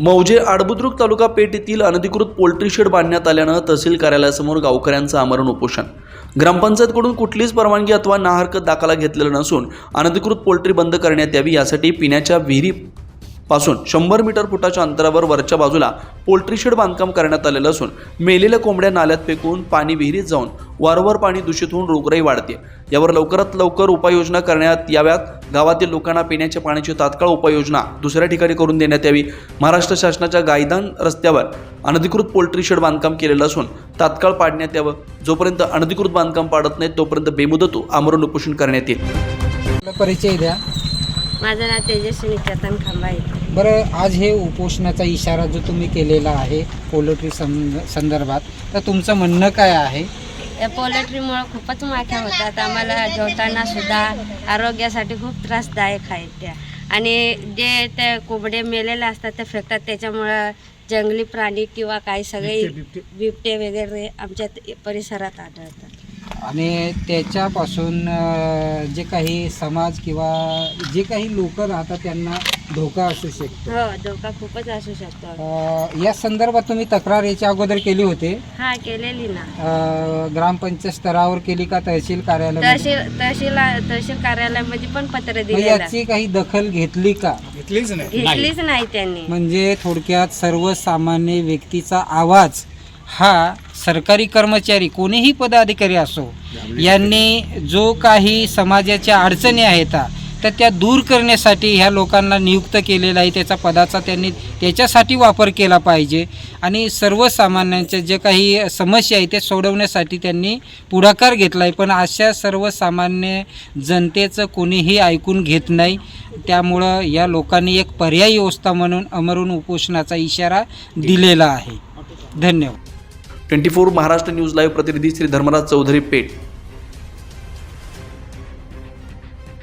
मौजे आडबुद्रुक तालुका पेठ येथील अनधिकृत पोल्ट्री शेड बांधण्यात आल्यानं तहसील कार्यालयासमोर गावकऱ्यांचं आमरण उपोषण। ग्रामपंचायतकडून कुठलीच परवानगी अथवा ना हरकत दाखला घेतलेला नसून अनधिकृत पोल्ट्री बंद करण्यात यावी यासाठी पिण्याच्या विहिरी पासून 100 मीटर फुटाच्या अंतरावर वरच्या बाजूला पोल्ट्री शेड बांधकाम करण्यात आलेलं असून मेलेल्या कोंबड्या नाल्यात फेकून पाणी विहिरीत जाऊन वारंवार पाणी दूषित होऊन रोगराई वाढते। यावर लवकरात लवकर उपाययोजना करण्यात याव्यात। गावातील लोकांना पिण्याच्या पाण्याची तात्काळ उपाययोजना दुसऱ्या ठिकाणी करून देण्यात यावी। महाराष्ट्र शासनाच्या गायदान रस्त्यावर अनधिकृत पोल्ट्री शेड बांधकाम केलेलं असून तात्काळ पाडण्यात यावं। जोपर्यंत अनधिकृत बांधकाम पाडत नाही तोपर्यंत बेमुदत आमरण उपोषण करण्यात येईल। परिचय द्या। माझं नाव तेजस्विनी चेतन खांबाई। बरं, आज हे उपोषणाचा इशारा जो तुम्ही केलेला आहे पोल्ट्री संदर्भात, तर तुमचं म्हणणं काय आहे? या पोल्ट्रीमुळे खूपच माख्या होतात। आम्हाला जेवताना सुद्धा आरोग्यासाठी खूप त्रासदायक आहेत त्या, आणि जे ते कोंबडे मेलेले असतात ते फेकतात, त्याच्यामुळं जंगली प्राणी किंवा काही सगळे बिबटे वगैरे आमच्या परिसरात आढळतात। आणि त्याच्यापासून जे काही समाज किंवा जे काही लोक राहतात त्यांना धोका असू शकतो। हो, धोका खूपच असू शकतो। या संदर्भात तुम्ही तक्रार याच्या अगोदर केली होती? हा, केलेली ना। ग्रामपंचायत स्तरावर केली का तहसील कार्यालयामध्ये? तहसील कार्यालयामध्ये पण पत्र म्हणजे दिलेलं, याची काही दखल घेतली का? घेतलीच नाही त्यांनी। म्हणजे थोडक्यात सर्वसामान्य व्यक्तीचा आवाज हा सरकारी कर्मचारी कोणीही पदाधिकारी असो यांनी जो काही समाजाच्या अडचणी आहेत तर त्या दूर करण्यासाठी ह्या लोकांना नियुक्त केलेला आहे। त्याचा पदाचा त्यांनी त्याच्यासाठी वापर केला पाहिजे आणि सर्वसामान्यांच्या जे काही समस्या आहे ते सोडवण्यासाठी त्यांनी पुढाकार घेतला आहे। पण अशा सर्वसामान्य जनतेचं कोणीही ऐकून घेत नाही। त्यामुळं या लोकांनी एक पर्यायी व्यवस्था म्हणून आमरण उपोषणाचा इशारा दिलेला आहे। धन्यवाद। 24 महाराष्ट्र न्यूज लाईव्ह प्रतिनिधी श्री धर्मराज चौधरी पेठ।